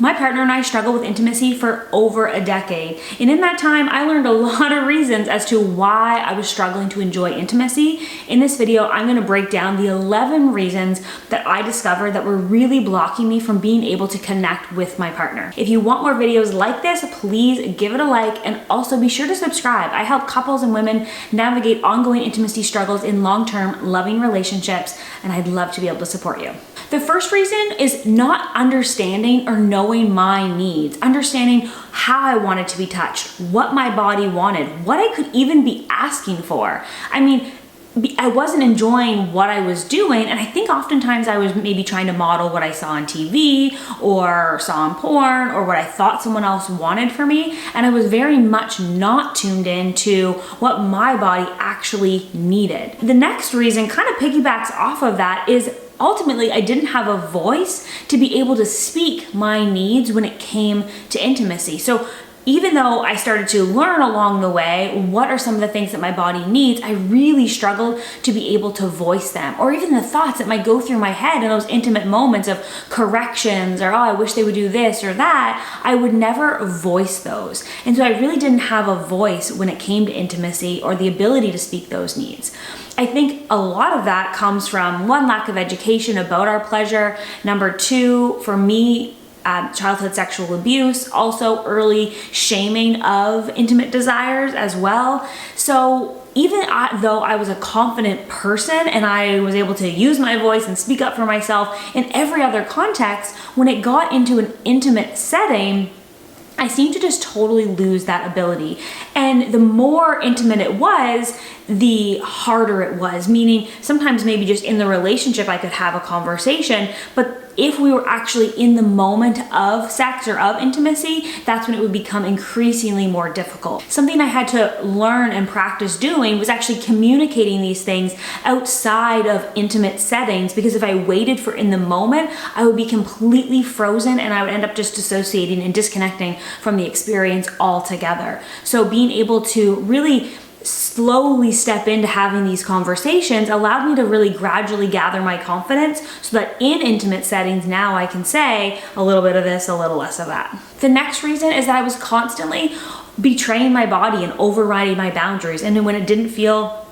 My partner and I struggled with intimacy for over a decade, and in that time I learned a lot of reasons as to why I was struggling to enjoy intimacy. In this video, I'm going to break down the 11 reasons that I discovered that were really blocking me from being able to connect with my partner. If you want more videos like this, please give it a like and also be sure to subscribe. I help couples and women navigate ongoing intimacy struggles in long-term loving relationships, and I'd love to be able to support you. The first reason is not understanding or knowing my needs, understanding how I wanted to be touched, what my body wanted, what I could even be asking for. I mean, I wasn't enjoying what I was doing, and I think oftentimes I was maybe trying to model what I saw on TV or saw on porn or what I thought someone else wanted for me, and I was very much not tuned in to what my body actually needed. The next reason kind of piggybacks off of that is ultimately, I didn't have a voice to be able to speak my needs when it came to intimacy. So even though I started to learn along the way what are some of the things that my body needs, I really struggled to be able to voice them, or even the thoughts that might go through my head in those intimate moments of corrections or, oh, I wish they would do this or that. I would never voice those. And so I really didn't have a voice when it came to intimacy or the ability to speak those needs. I think a lot of that comes from one, lack of education about our pleasure. Number two, for me, childhood sexual abuse, also early shaming of intimate desires as well. So even though I was a confident person and I was able to use my voice and speak up for myself in every other context, when it got into an intimate setting, I seemed to just totally lose that ability. And the more intimate it was, the harder it was, meaning sometimes maybe just in the relationship I could have a conversation, but if we were actually in the moment of sex or of intimacy, that's when it would become increasingly more difficult. Something I had to learn and practice doing was actually communicating these things outside of intimate settings, because if I waited for in the moment, I would be completely frozen and I would end up just dissociating and disconnecting from the experience altogether. So being able to really slowly step into having these conversations allowed me to really gradually gather my confidence so that in intimate settings now I can say a little bit of this, a little less of that. The next reason is that I was constantly betraying my body and overriding my boundaries, and then when it didn't feel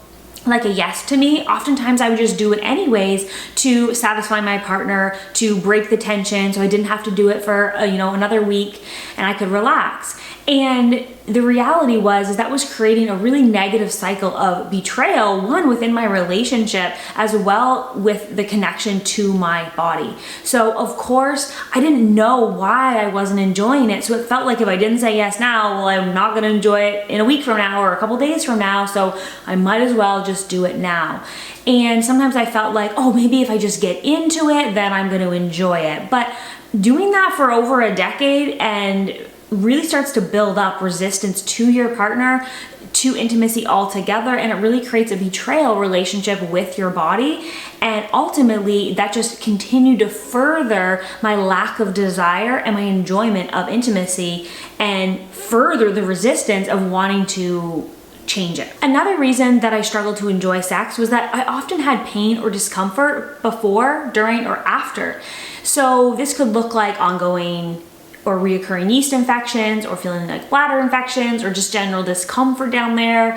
like a yes to me, oftentimes I would just do it anyways to satisfy my partner, to break the tension so I didn't have to do it for another week and I could relax. And the reality was that was creating a really negative cycle of betrayal, one within my relationship as well with the connection to my body. So of course I didn't know why I wasn't enjoying it. So it felt like if I didn't say yes now, well, I'm not gonna enjoy it in a week from now or a couple days from now. So I might as well just do it now. And sometimes I felt like, oh, maybe if I just get into it, then I'm gonna enjoy it. But doing that for over a decade and really starts to build up resistance to your partner, to intimacy altogether, and it really creates a betrayal relationship with your body. And ultimately that just continued to further my lack of desire and my enjoyment of intimacy and further the resistance of wanting to change it. Another reason that I struggled to enjoy sex was that I often had pain or discomfort before, during, or after. So this could look like ongoing or reoccurring yeast infections, or feeling like bladder infections, or just general discomfort down there,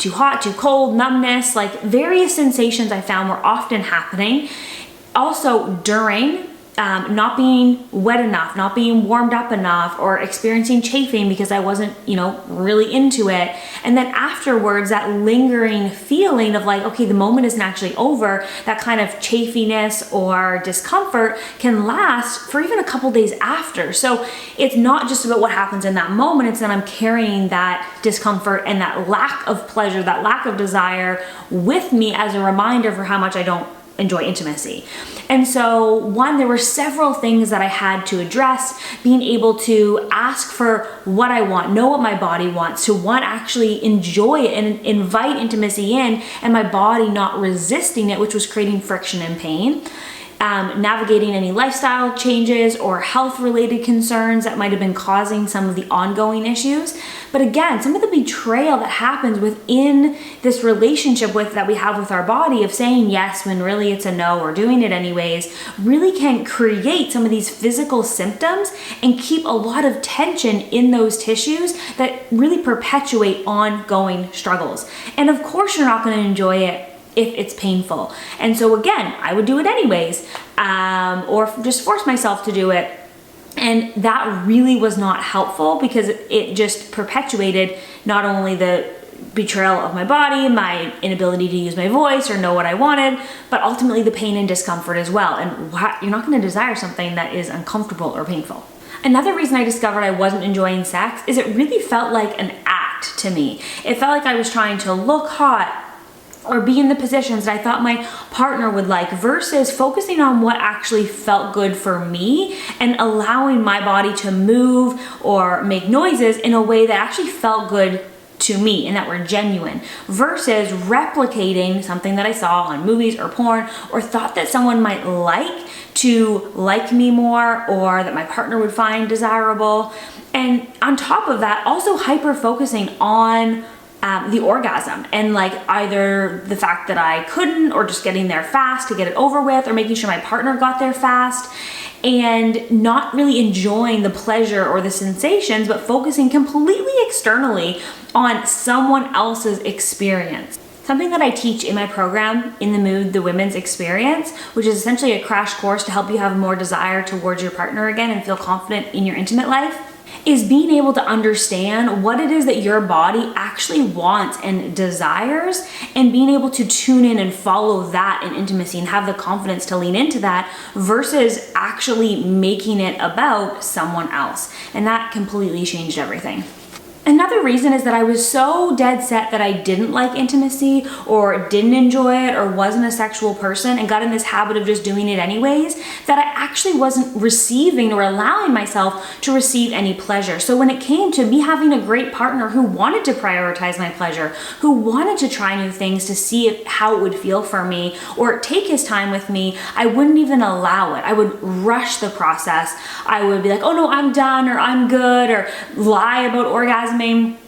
too hot, too cold, numbness, like various sensations I found were often happening. Also during, not being wet enough, not being warmed up enough, or experiencing chafing because I wasn't, really into it. And then afterwards, that lingering feeling of like, okay, the moment isn't actually over, that kind of chafiness or discomfort can last for even a couple days after. So it's not just about what happens in that moment, it's that I'm carrying that discomfort and that lack of pleasure, that lack of desire with me as a reminder for how much I don't enjoy intimacy. And so one, there were several things that I had to address, being able to ask for what I want, know what my body wants, to one, actually enjoy it and invite intimacy in, and my body not resisting it, which was creating friction and pain. navigating any lifestyle changes or health-related concerns that might have been causing some of the ongoing issues. But again, some of the betrayal that happens within this relationship that we have with our body of saying yes when really it's a no or doing it anyways really can create some of these physical symptoms and keep a lot of tension in those tissues that really perpetuate ongoing struggles. And of course, you're not going to enjoy it if it's painful. And so again, I would do it anyways, or just force myself to do it. And that really was not helpful because it just perpetuated not only the betrayal of my body, my inability to use my voice or know what I wanted, but ultimately the pain and discomfort as well. And you're not going to desire something that is uncomfortable or painful. Another reason I discovered I wasn't enjoying sex is it really felt like an act to me. It felt like I was trying to look hot or be in the positions that I thought my partner would like, versus focusing on what actually felt good for me and allowing my body to move or make noises in a way that actually felt good to me and that were genuine, versus replicating something that I saw on movies or porn or thought that someone might like to like me more or that my partner would find desirable. And on top of that, also hyper focusing on the orgasm and like either the fact that I couldn't or just getting there fast to get it over with, or making sure my partner got there fast, and not really enjoying the pleasure or the sensations, but focusing completely externally on someone else's experience. Something that I teach in my program, In the Mood, the Women's Experience, which is essentially a crash course to help you have more desire towards your partner again and feel confident in your intimate life, is being able to understand what it is that your body actually wants and desires, and being able to tune in and follow that in intimacy and have the confidence to lean into that versus actually making it about someone else. And that completely changed everything. Another reason is that I was so dead set that I didn't like intimacy or didn't enjoy it or wasn't a sexual person and got in this habit of just doing it anyways, that I actually wasn't receiving or allowing myself to receive any pleasure. So when it came to me having a great partner who wanted to prioritize my pleasure, who wanted to try new things to see how it would feel for me or take his time with me, I wouldn't even allow it. I would rush the process. I would be like, oh no, I'm done, or I'm good, or lie about orgasm. And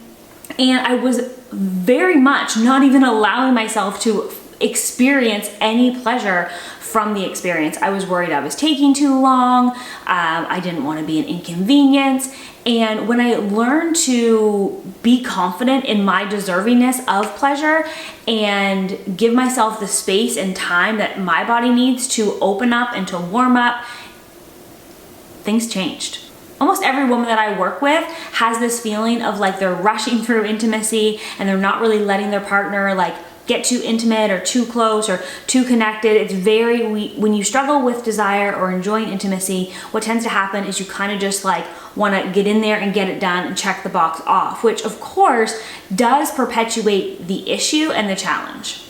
I was very much not even allowing myself to experience any pleasure from the experience. I was worried I was taking too long. I didn't want to be an inconvenience. And when I learned to be confident in my deservingness of pleasure and give myself the space and time that my body needs to open up and to warm up, things changed. Almost every woman that I work with has this feeling of like they're rushing through intimacy and they're not really letting their partner like get too intimate or too close or too connected. It's when you struggle with desire or enjoying intimacy, what tends to happen is you kind of just like want to get in there and get it done and check the box off, which of course does perpetuate the issue and the challenge.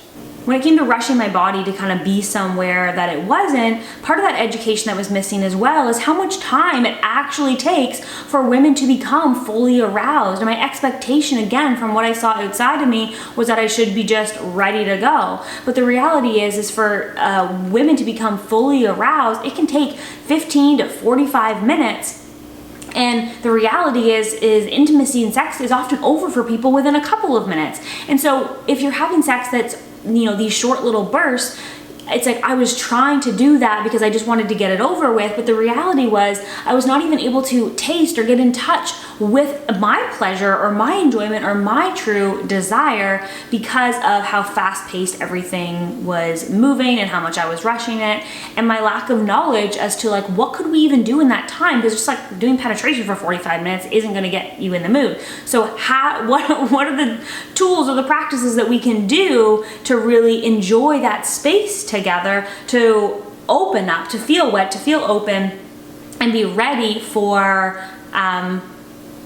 When it came to rushing my body to kind of be somewhere that it wasn't, part of that education that was missing as well is how much time it actually takes for women to become fully aroused. And my expectation, again, from what I saw outside of me, was that I should be just ready to go. But the reality is for women to become fully aroused, it can take 15 to 45 minutes. And the reality is intimacy and sex is often over for people within a couple of minutes. And so if you're having sex that's, these short little bursts, it's like I was trying to do that because I just wanted to get it over with, but the reality was I was not even able to taste or get in touch with my pleasure or my enjoyment or my true desire because of how fast-paced everything was moving and how much I was rushing it, and my lack of knowledge as to like what could we even do in that time, because just like doing penetration for 45 minutes isn't going to get you in the mood. So what are the tools or the practices that we can do to really enjoy that space together, to open up, to feel wet, to feel open, and be ready for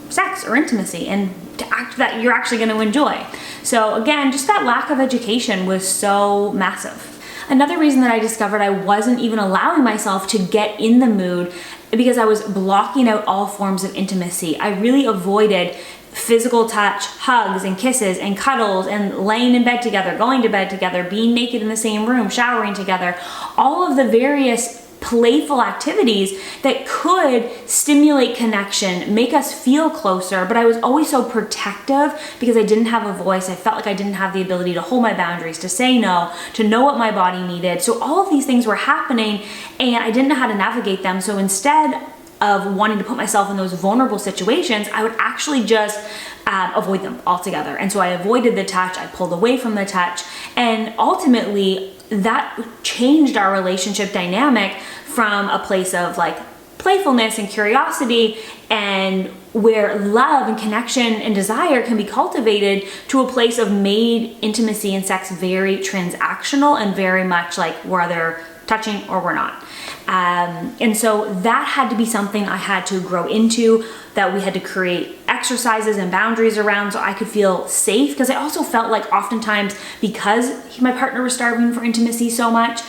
sex or intimacy and to act that you're actually going to enjoy. So again, just that lack of education was so massive. Another reason that I discovered I wasn't even allowing myself to get in the mood because I was blocking out all forms of intimacy. I really avoided physical touch, hugs and kisses and cuddles and laying in bed together, going to bed together, being naked in the same room, showering together, all of the various playful activities that could stimulate connection, make us feel closer. But I was always so protective because I didn't have a voice. I felt like I didn't have the ability to hold my boundaries, to say no, to know what my body needed. So all of these things were happening and I didn't know how to navigate them. So instead of wanting to put myself in those vulnerable situations, I would actually just avoid them altogether. And so I avoided the touch, I pulled away from the touch, and ultimately that changed our relationship dynamic from a place of like playfulness and curiosity and where love and connection and desire can be cultivated to a place of made intimacy and sex very transactional and very much like we're either touching or we're not. And so that had to be something I had to grow into, that we had to create exercises and boundaries around so I could feel safe. Because I also felt like oftentimes, because my partner was starving for intimacy so much,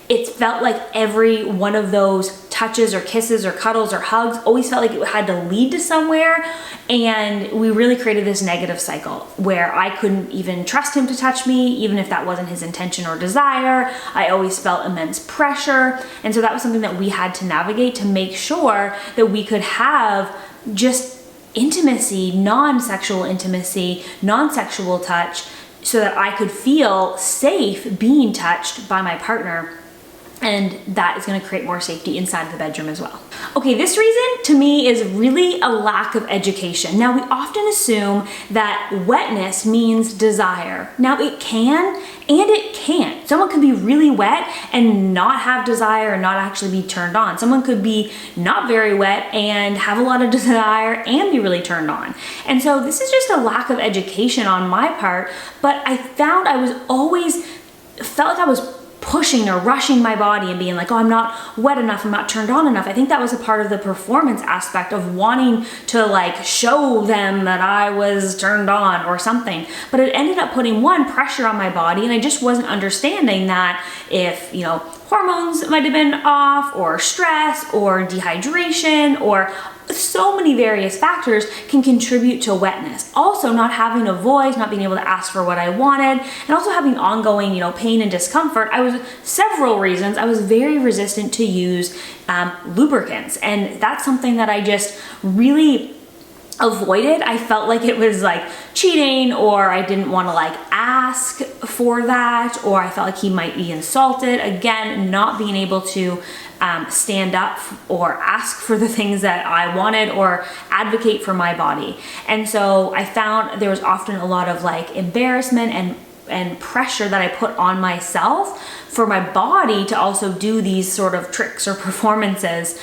it felt like every one of those touches or kisses or cuddles or hugs always felt like it had to lead to somewhere. And we really created this negative cycle where I couldn't even trust him to touch me, even if that wasn't his intention or desire. I always felt immense pressure. And so that was something that we had to navigate to make sure that we could have just intimacy, non-sexual intimacy, non-sexual touch, so that I could feel safe being touched by my partner. And that is going to create more safety inside the bedroom as well. Okay, this reason to me is really a lack of education. Now, we often assume that wetness means desire. Now, it can and it can't. Someone could be really wet and not have desire and not actually be turned on. Someone could be not very wet and have a lot of desire and be really turned on. And so this is just a lack of education on my part, but I found I was always felt like I was pushing or rushing my body and being like, oh, I'm not wet enough, I'm not turned on enough. I think that was a part of the performance aspect of wanting to like show them that I was turned on or something. But it ended up putting pressure on my body, and I just wasn't understanding that if, hormones might have been off, or stress, or dehydration, or so many various factors can contribute to wetness. Also, not having a voice, not being able to ask for what I wanted, and also having ongoing, pain and discomfort. Several reasons I was very resistant to use lubricants, and that's something that I just really avoided. I felt like it was like cheating, or I didn't want to like ask for that, or I felt like he might be insulted. Again, not being able to stand up or ask for the things that I wanted or advocate for my body. And so I found there was often a lot of like embarrassment and pressure that I put on myself for my body to also do these sort of tricks or performances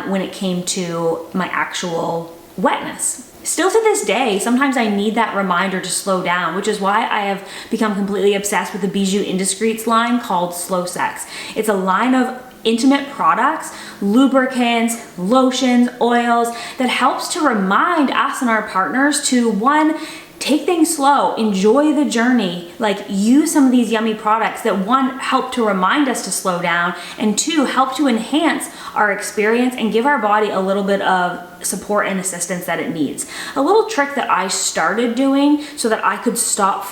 when it came to my actual wetness. Still to this day, sometimes I need that reminder to slow down, which is why I have become completely obsessed with the Bijou Indiscreets line called Slow Sex. It's a line of intimate products, lubricants, lotions, oils that helps to remind us and our partners to, one, take things slow, enjoy the journey, like use some of these yummy products that, one, help to remind us to slow down, and two, help to enhance our experience and give our body a little bit of support and assistance that it needs. A little trick that I started doing so that I could stop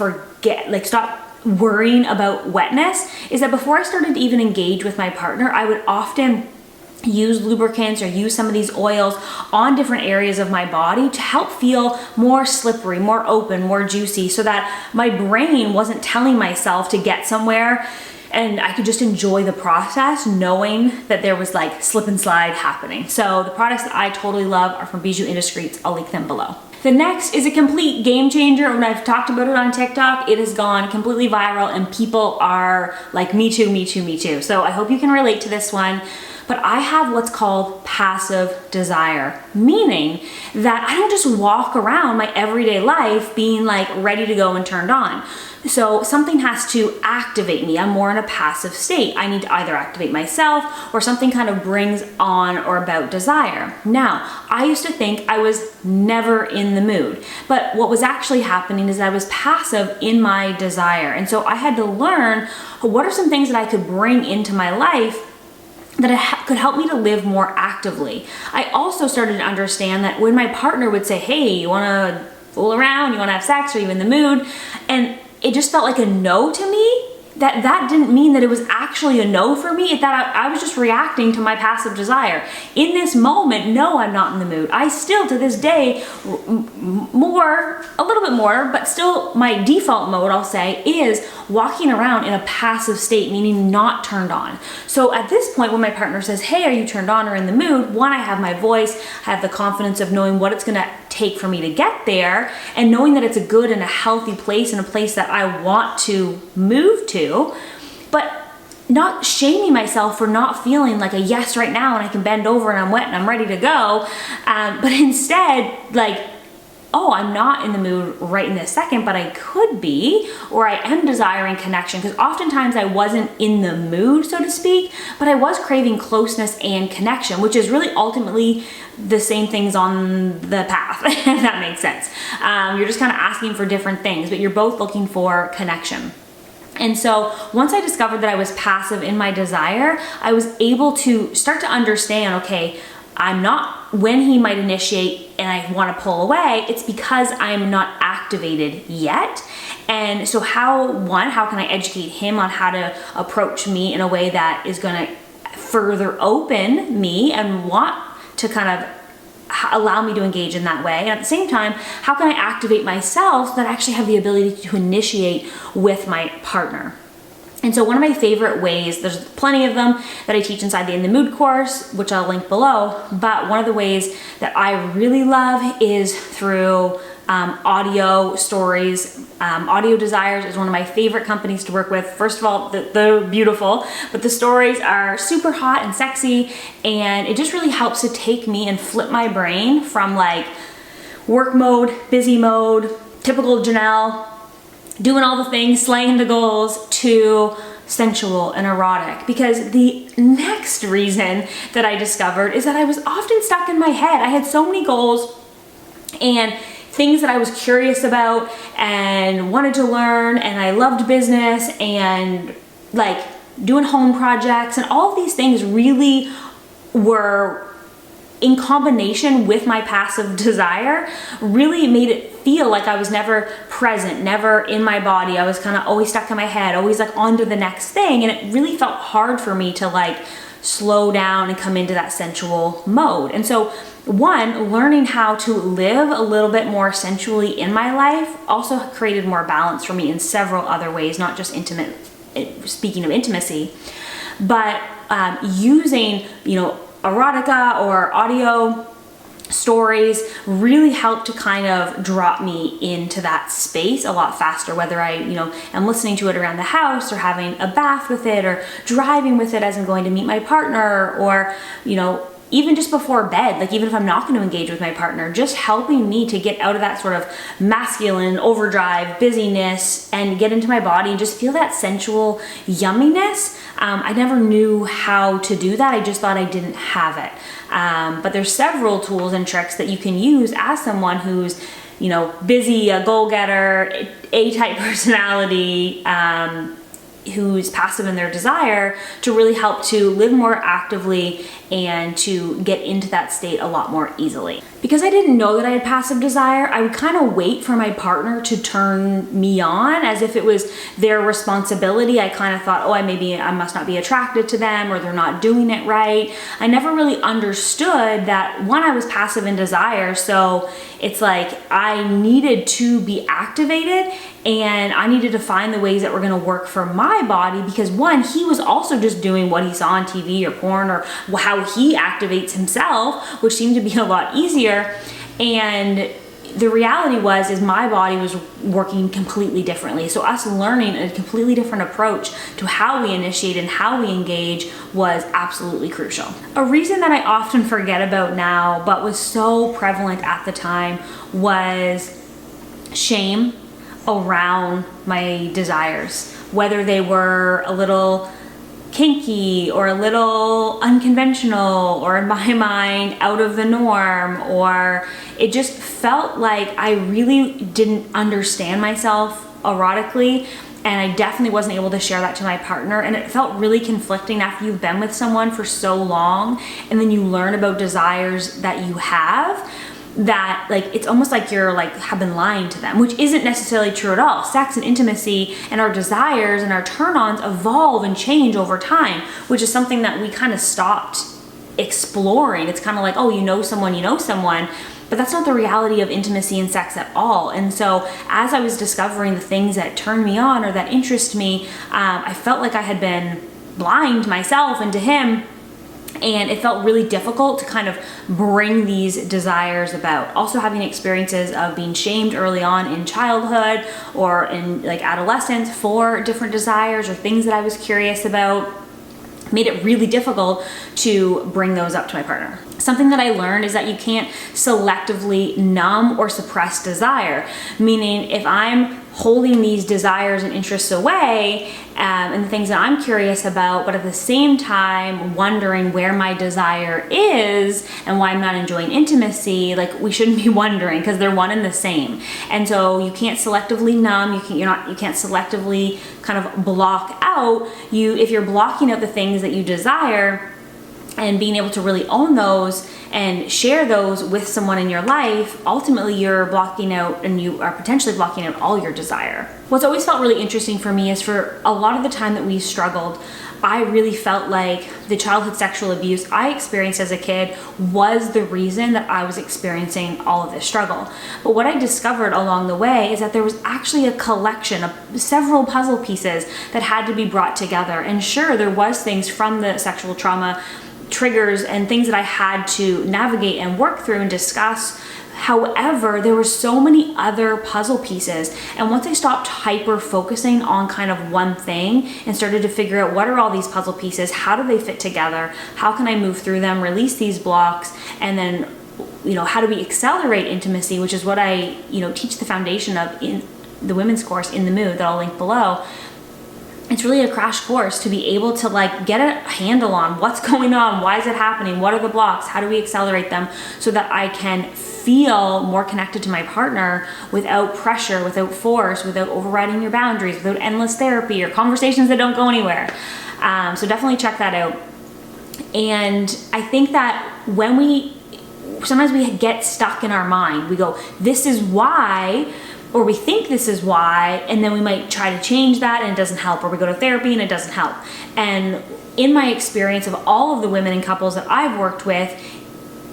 worrying about wetness is that before I started to even engage with my partner, I would often use lubricants or use some of these oils on different areas of my body to help feel more slippery, more open, more juicy, so that my brain wasn't telling myself to get somewhere, and I could just enjoy the process knowing that there was like slip and slide happening. So the products that I totally love are from Bijou Indiscreets. I'll link them below. The next is a complete game changer. When I've talked about it on TikTok, it has gone completely viral and people are like, me too, me too, me too. So I hope you can relate to this one. But I have what's called passive desire, meaning that I don't just walk around my everyday life being like ready to go and turned on. So something has to activate me. I'm more in a passive state. I need to either activate myself or something kind of brings on or about desire. Now, I used to think I was never in the mood, but what was actually happening is I was passive in my desire. And so I had to learn what are some things that I could bring into my life that it could help me to live more actively. I also started to understand that when my partner would say, hey, you wanna fool around, you wanna have sex, are you in the mood? And it just felt like a no to me, that didn't mean that it was actually a no for me, that I was just reacting to my passive desire. In this moment, no, I'm not in the mood. I still, to this day, a little bit more, but still my default mode, I'll say, is walking around in a passive state, meaning not turned on. So at this point, when my partner says, hey, are you turned on or in the mood? One, I have my voice, I have the confidence of knowing what it's gonna take for me to get there, and knowing that it's a good and a healthy place and a place that I want to move to, but not shaming myself for not feeling like a yes right now and I can bend over and I'm wet and I'm ready to go, but instead like, oh, I'm not in the mood right in this second, but I could be, or I am desiring connection, because oftentimes I wasn't in the mood, so to speak, but I was craving closeness and connection, which is really ultimately the same things on the path, if that makes sense. You're just kind of asking for different things, but you're both looking for connection. And so once I discovered that I was passive in my desire, I was able to start to understand, okay, I'm not, when he might initiate and I want to pull away, it's because I'm not activated yet. And so how can I educate him on how to approach me in a way that is going to further open me and want to kind of allow me to engage in that way? And at the same time, how can I activate myself so that I actually have the ability to initiate with my partner? And so one of my favorite ways, there's plenty of them that I teach inside the In the Mood course, which I'll link below, but one of the ways that I really love is through audio stories. Audio Desires is one of my favorite companies to work with. First of all, they're beautiful, but the stories are super hot and sexy, and it just really helps to take me and flip my brain from like work mode, busy mode, typical Janelle, doing all the things, slaying the goals, to sensual and erotic. Because the next reason that I discovered is that I was often stuck in my head. I had so many goals and things that I was curious about and wanted to learn, and I loved business and like doing home projects, and all of these things really were in combination with my passive desire, really made it feel like I was never present, never in my body. I was kind of always stuck in my head, always like on to the next thing. And it really felt hard for me to like slow down and come into that sensual mode. And so one, learning how to live a little bit more sensually in my life also created more balance for me in several other ways, not just intimate, speaking of intimacy, but using, erotica or audio stories really helped to kind of drop me into that space a lot faster, whether I, am listening to it around the house or having a bath with it or driving with it as I'm going to meet my partner, or, even just before bed, like even if I'm not going to engage with my partner, just helping me to get out of that sort of masculine overdrive busyness and get into my body and just feel that sensual yumminess. I never knew how to do that. I just thought I didn't have it. But there's several tools and tricks that you can use as someone who's, busy, a goal-getter, A-type personality, who's passive in their desire, to really help to live more actively and to get into that state a lot more easily. Because I didn't know that I had passive desire, I would kind of wait for my partner to turn me on as if it was their responsibility. I kind of thought, oh, I must not be attracted to them, or they're not doing it right. I never really understood that, one, I was passive in desire, so it's like I needed to be activated, and I needed to find the ways that were going to work for my body, because one, he was also just doing what he saw on TV or porn, or how he activates himself, which seemed to be a lot easier. And the reality is my body was working completely differently. So us learning a completely different approach to how we initiate and how we engage was absolutely crucial. A reason that I often forget about now, but was so prevalent at the time, was shame around my desires, whether they were a little kinky or a little unconventional, or in my mind out of the norm, or it just felt like I really didn't understand myself erotically, And I definitely wasn't able to share that to my partner. And it felt really conflicting after you've been with someone for so long and then you learn about desires that you have, that like it's almost like you're like have been lying to them, which isn't necessarily true at all. Sex and intimacy and our desires and our turn-ons evolve and change over time, which is something that we kind of stopped exploring. It's kind of like, oh, you know someone, but that's not the reality of intimacy and sex at all. And so as I was discovering the things that turn me on or that interest me, I felt like I had been blind to myself and to him. And it felt really difficult to kind of bring these desires about. Also having experiences of being shamed early on in childhood or in like adolescence for different desires or things that I was curious about made it really difficult to bring those up to my partner. Something that I learned is that you can't selectively numb or suppress desire. Meaning if I'm holding these desires and interests away and the things that I'm curious about, but at the same time wondering where my desire is and why I'm not enjoying intimacy, like we shouldn't be wondering because they're one and the same. And so you can't selectively numb, you can't selectively kind of block out. If you're blocking out the things that you desire and being able to really own those and share those with someone in your life, ultimately you're blocking out and you are potentially blocking out all your desire. What's always felt really interesting for me is for a lot of the time that we struggled, I really felt like the childhood sexual abuse I experienced as a kid was the reason that I was experiencing all of this struggle. But what I discovered along the way is that there was actually a collection of several puzzle pieces that had to be brought together. And sure, there was things from the sexual trauma, triggers and things that I had to navigate and work through and discuss. However, there were so many other puzzle pieces. And once I stopped hyper focusing on kind of one thing and started to figure out what are all these puzzle pieces, how do they fit together, how can I move through them, release these blocks, and then, how do we accelerate intimacy, which is what I, teach the foundation of in the women's course, In the Mood, that I'll link below. It's really a crash course to be able to like get a handle on what's going on, why is it happening, what are the blocks, how do we accelerate them so that I can feel more connected to my partner without pressure, without force, without overriding your boundaries, without endless therapy or conversations that don't go anywhere. So definitely check that out. And I think that sometimes we get stuck in our mind. We go, this is why, or we think this is why, and then we might try to change that and it doesn't help, or we go to therapy and it doesn't help. And in my experience of all of the women and couples that I've worked with,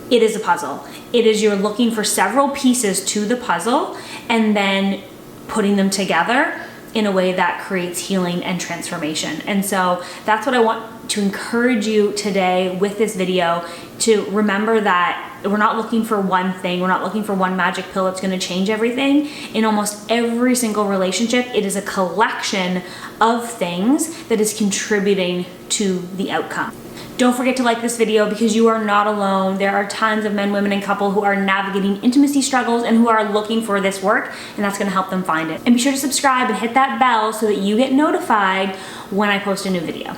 it is a puzzle. It is you're looking for several pieces to the puzzle and then putting them together in a way that creates healing and transformation. And so that's what I want to encourage you today with this video, to remember that we're not looking for one thing. We're not looking for one magic pill that's going to change everything. In almost every single relationship, it is a collection of things that is contributing to the outcome. Don't forget to like this video because you are not alone. There are tons of men, women, and couple who are navigating intimacy struggles and who are looking for this work, and that's going to help them find it. And be sure to subscribe and hit that bell so that you get notified when I post a new video.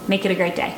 Make it a great day.